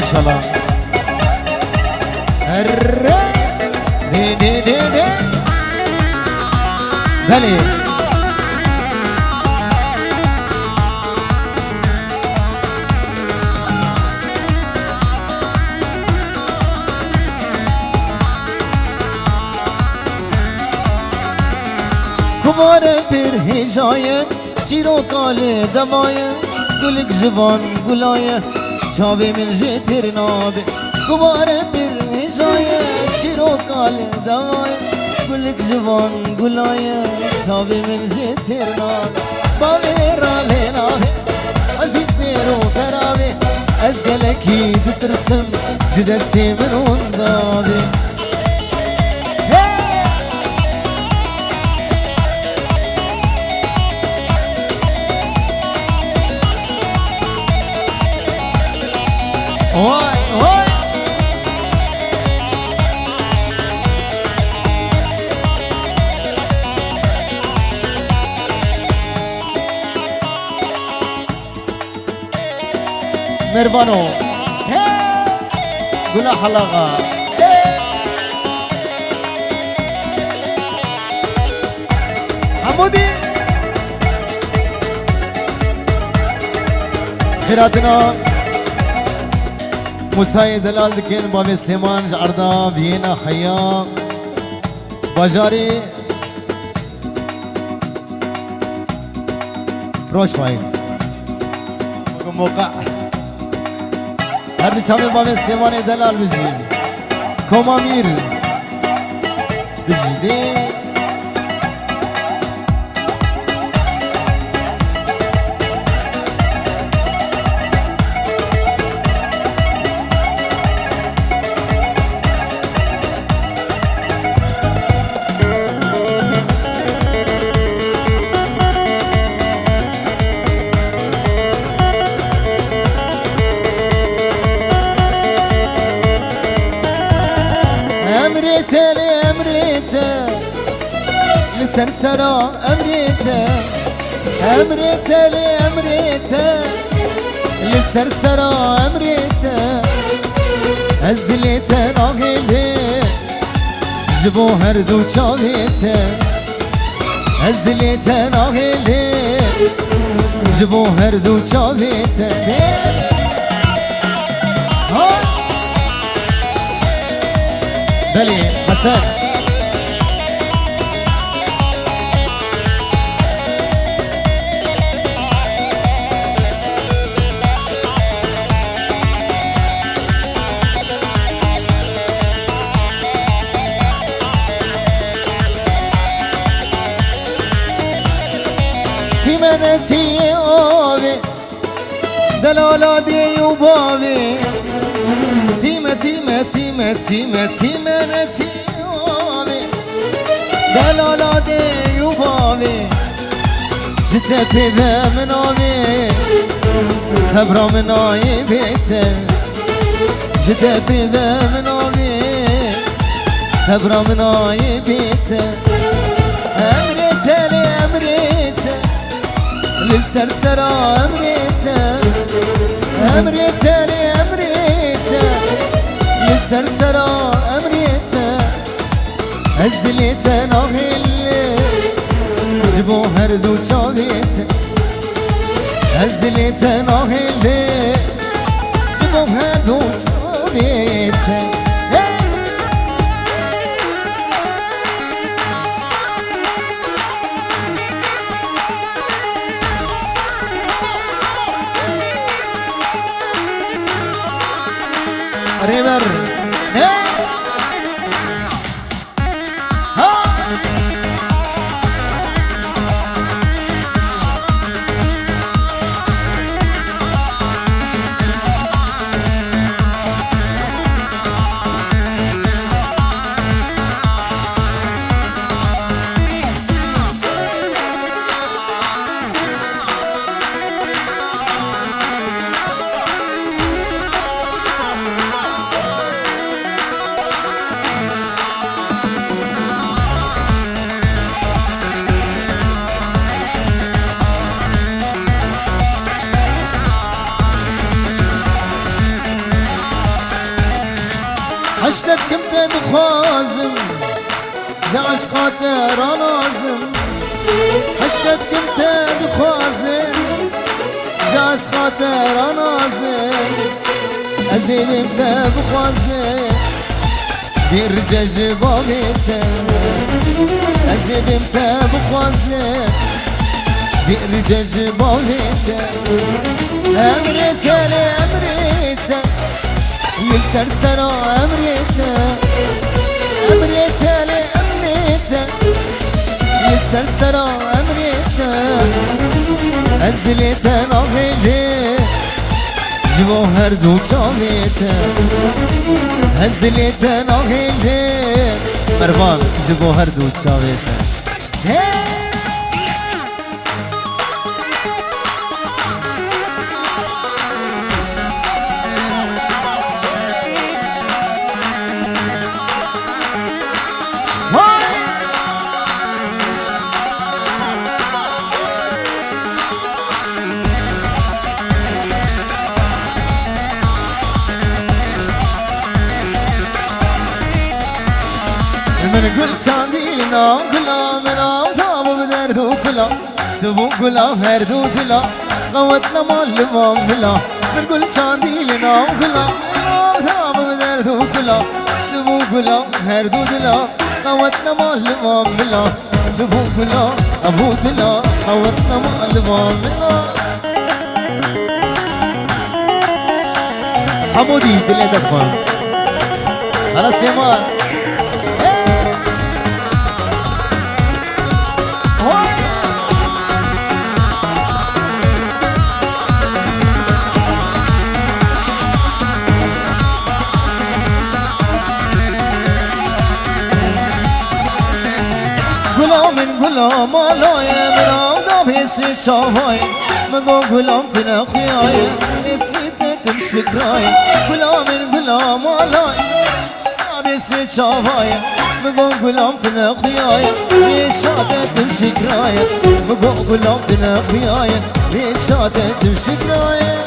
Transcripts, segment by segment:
ما شاء الله. بله کمار پر هجایه چیرو کاله دمایه گلک جوان گلایه چاوی من جتر نابه کمار پر هجایه چیرو کاله دمایه گلک جوان گلایه چاوی من جتر نابه باوی را لیناوه از این سیرو براوه از گلکی دترسم جدسی من انداوه Oi, oi. Mervano. Gula halaga. Hamudi. خيراتنا موسى دلال دكين باب سليمان عرضا فيينا خيام باجاري روش ماي موقع هردي شامي باب سليمان دلال بجي كومامير بجي دي سرسرا أمريته أمريته لأمريته لسرسرا أمريته أزليته ناقله جبو هردو چاويته أزليته ناقله جبو هردو چاويته بلي حسن تيمنتي اوبي دلالا دي وبابي تيمة تيمة تيمة تيمة تيمنتي اوبي دلالا دي وبابي جتبي بمنامي صبرا من آي بيته جتبي بمنامي صبرا من آي بيته أمريته لأمريته للسرسرة أمريته أمريته لأمريته للسرسرة أمريته أزليته ناغله جبو هردو چاويته أزليته ناغله جبو هردو چاويته ريبر هشتت كم تدخازم زعش خاطر نازم هشتت كم تدخازم زعش خاطر نازم أزيلم تبخازم بيرجج بابيتم أزيلم تبخازم بيرجج بابيتم أمريتا لأمريتا يسرسر أمريتا أمريتا لأمريتا يسرسر أمريتا أزليتا نغيلي جوهر دو شاميتا أزليتا نغيلي مربان جوهر دو شاميتا من قلت عندينا كلا من عطاب بدردو كلا تبو كلا هردو كلا قوتنا مال بلا من قلت عندينا كلا من عطاب بدردو كلا تبو كلا هردو كلا قوتنا مال بلا تبو كلا أبو كلا قوتنا مال بلا حمودي دل دفع على استماع من غلام آلایم را بهسی چاوایم مگو غلام تنخیایم نسیت تمش فکرایم غلام آلایم را بهسی چاوایم مگو غلام تنخیایم نشاده تمش فکرایم مگو غلام تنخیایم نشاده تمش فکرایم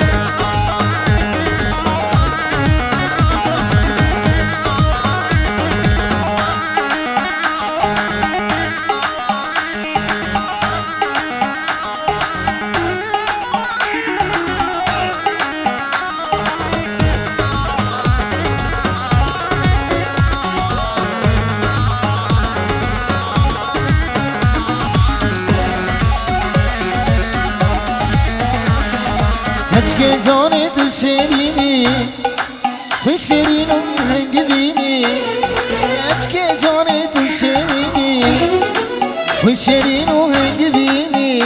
که جان تو شیرینی خوش شیرین و هنگ بینی که جان تو شیرینی خوش شیرین و هنگ بینی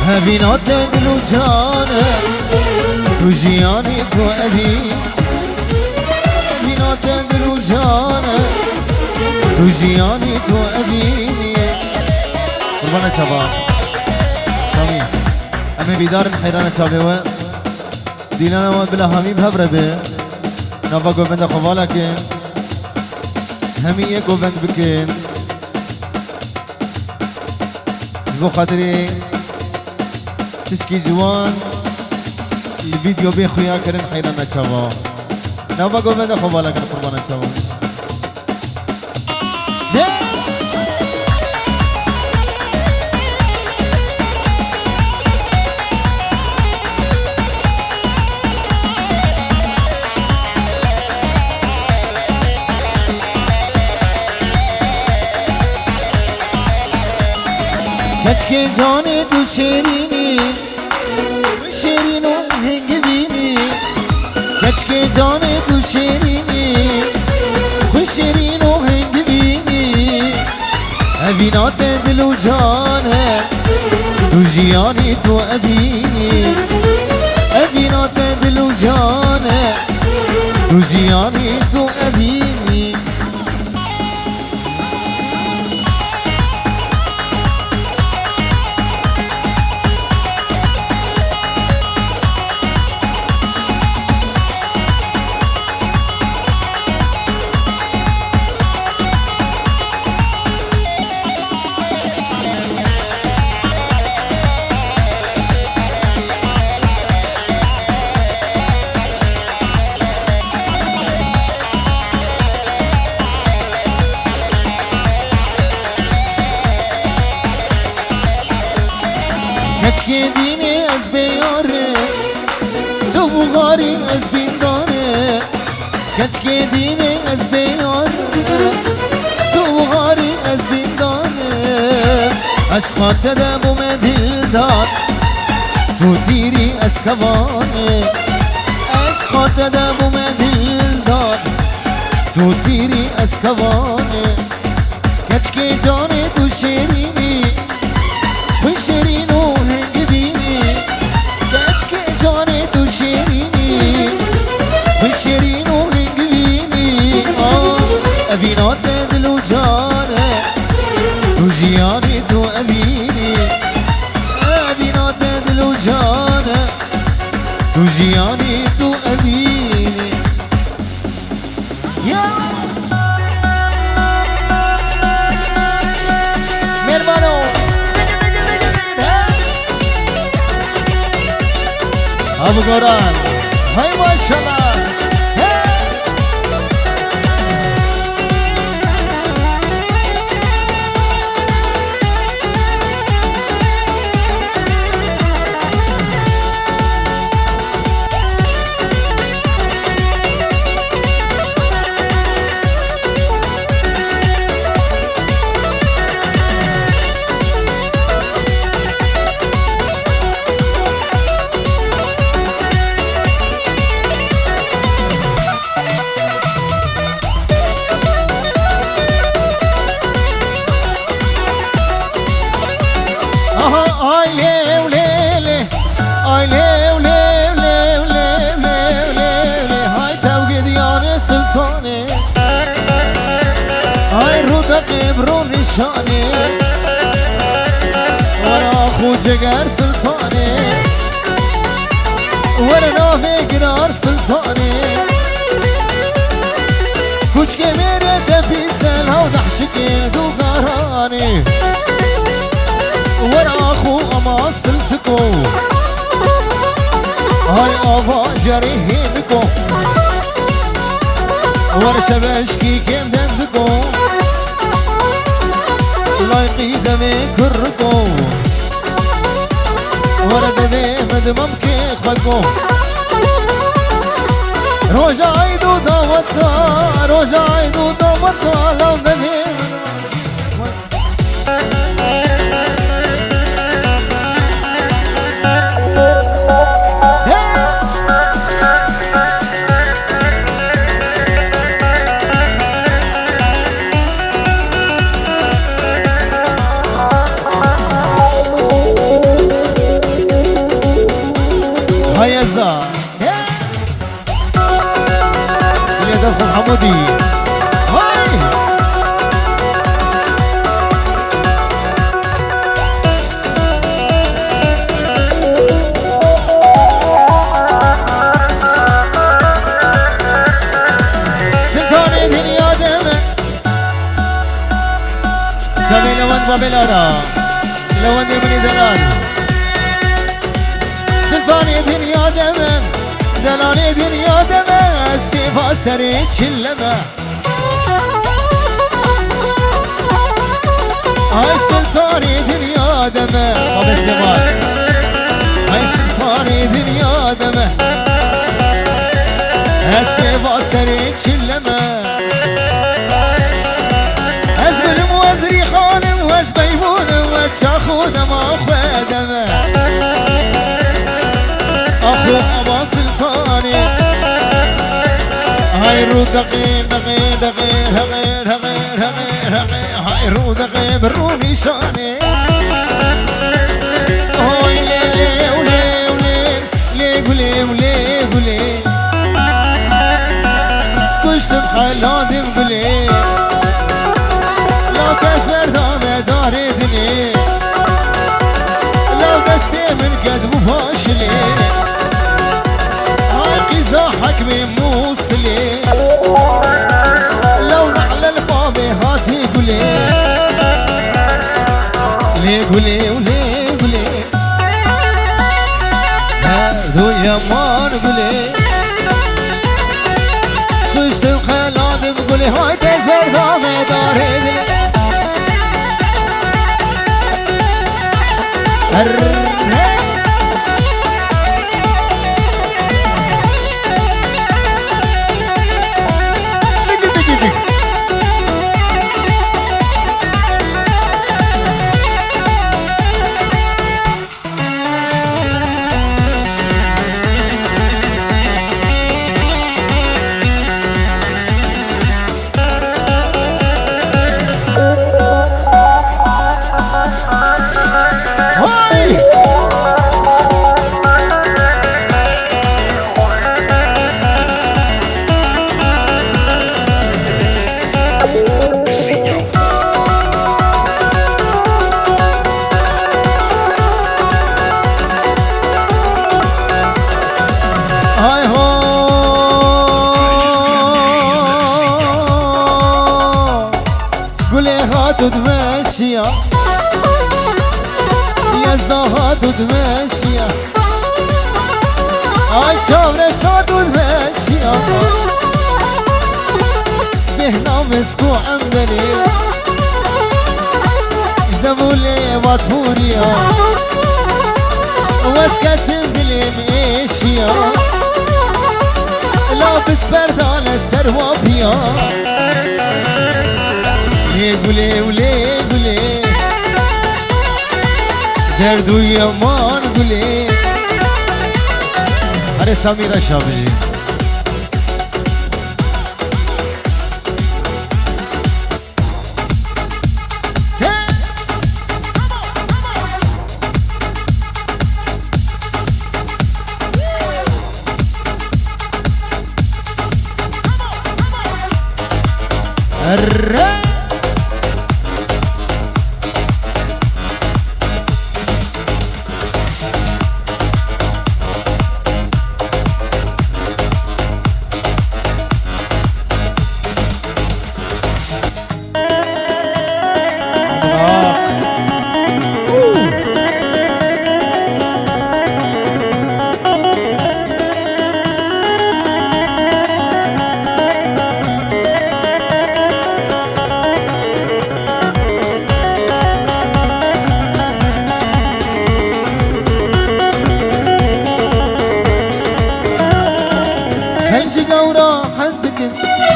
هبینات دل و جانه تو جیانی تو ابی هبینات دل و جانه تو جیانی تو ابینی قربان شباب سامي أمي بيدار حيرانة شابه دينانا ما بلا هميم هبره به نبا گوبند خوالا کن همیه گوبند بکن بو خاطری تشکی جوان الفيديو بي خویا کرن حیرانه شابه نبا گوبند خوالا کن قربانه شابه که جان تو شیرینی شیرین و هنگ بینی که جان تو شیرینی خوش شیرین و هنگ بینی ابینات دل و جانه تو جیانی تو ابینی ابینات دل و جانه تو جیانی تو ابینی غاري أزبين داري كشكي ديني أزبين تو غاري أزبين داري أشخاط تدابو مدل دار تو تيري أسكباني أشخاط تدابو مدل دار تو تيري أسكباني كشكي جاني تو شيريني وشيرينو هنجبيني كشكي جاني تو شيريني وشيرينو هنجبيني أبينا تدلو جاني تو جياني تو أبيني أبينا تدلو جاني تو جياني تو أبيني يا hermano Abu Goran hay maşallah شاني ورا اخو جگر سلطاني ورا نافي قنار سلطاني كشكي ميري دفي سلها ودحشك دو قراني ورا اخو اما سلطكو هاي افا جريهينكو ورا شباشكي كيم دندكو لايقي دمي كركو ورا دمي مدممكي خلقو روجا عيدو داوتا روجا عيدو داوتا لو دمي هيزا اللي دفع حمودي هاي سلطاني دنيا دمه سامي لون بابلارا لون دمني دلال سلطاني دنيا دمن دلالي دنيا دمن السيفا سريت شلمه هاي سلطاني دنيا دمن بابا سليمان هاي سلطاني دنيا دمن السيفا سريت شلمه ازبل موزري خانم وازبيبون وتشاخون ما خدمه اخو ابا سلطاني هاي رو دقيق دقيق دقيق هغير هغير هغير هغير هاي رو دقيق برو نشاني هاي لي لي ولي ولي لي قولي ولي قولي سكشت بخلادي بقولي لو تسمر دامي داري دني لو بسي من قد مفاشلي حكمي موصلي لو نعلى الباب هاتي قولي لي قولي ولي قولي هادو يا مان قولي سكشت وخلاد بقولي هاي تزبر دامي داري تمشي يزدهات تمشي عالشام رشاد تمشي بهنا مسكو عمبلي جدبوا لي مطفوريا واسكت دلي ميشيا لابس بردان السروابيا قولي ولي قولي دردو يمان قولي هري سميرة شابجي الرّ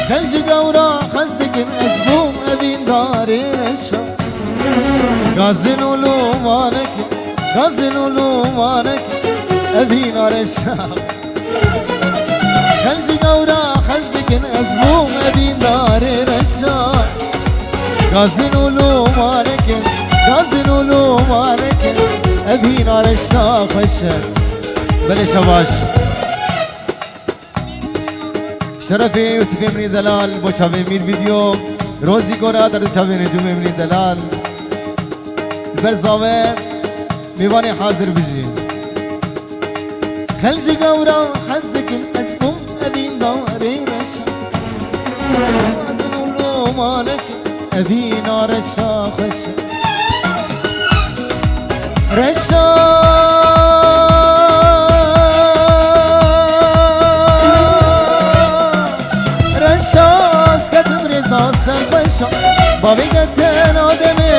خلجي قورا خزدك أزبوم أبين داري رشا غازن ولو مالك غازن ولو مالك أبين رشا خلجي قورا خزدك أزبوم أبين داري رشا غازن ولو مالك غازن ولو مالك أبين رشا خشا بلش باش شرفي يوسف امني دلال بو چاوي مير فيديو روزي كورا در چاوي نجوم امني دلال برزاوه ميواني حاضر بجي خلجي قورا خزدك أزبوم أبين داري رشا غازن ولو مالك أبين رشا خشا رشا بابي قتل آدمي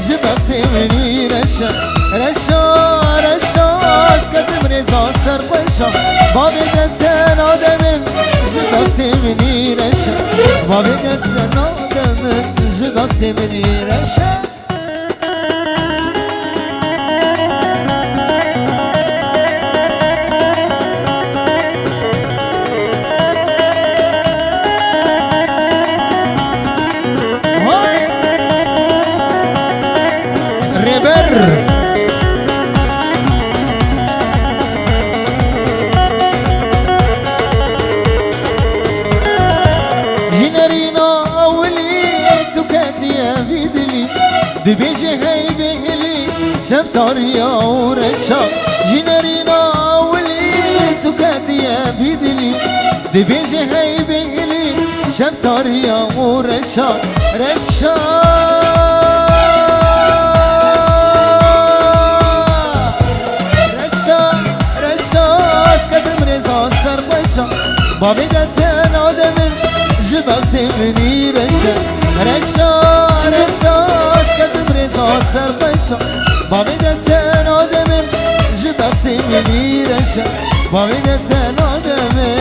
جبك سيمني رشا رشا رشا اسكت مريزا سر قشا بابي قتل آدمي جبك سيمني رشا بابي قتل آدمي جبك سيمني رشا جنرينا أولي تكاتيا بيدلي دبيجي هاي بيهلي شفتاريا ورشا جنرينا أولي تكاتيا بيدلي دبيجي هاي بيهلي شفتاريا ورشا رشا بابي قتل آدمي جبك سيمني رشا رشا رشا اسكت مريزا سر قشا بابي قتل آدمي جبك سيمني رشا بابي قتل آدمي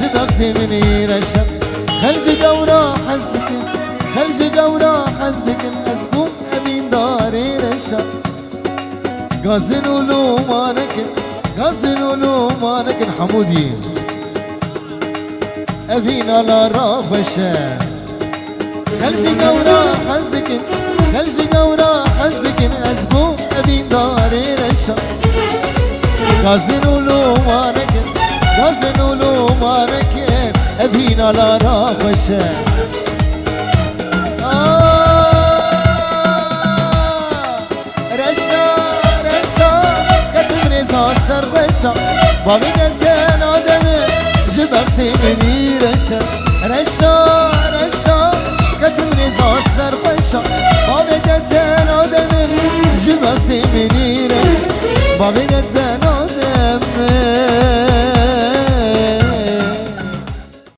جبك سيمني رشا خلجي قورا حزدك خلجي قورا حزدك أزبوم أبين داري رشا غازن ولو مالك غازن ولو مالك حمودي أبينا لا رافشة خلجي قورا حزدك خلجي قورا حزدك أزبوم أبين داري رشا غازن ولو مالك غازن ولو مالك أبينا لا رافشة رشا رشا سكت مريزا سر رشا بابي قتل آدمي جبك سيمني رشا رشا رشا سكت مريزا سر رشا بابي قد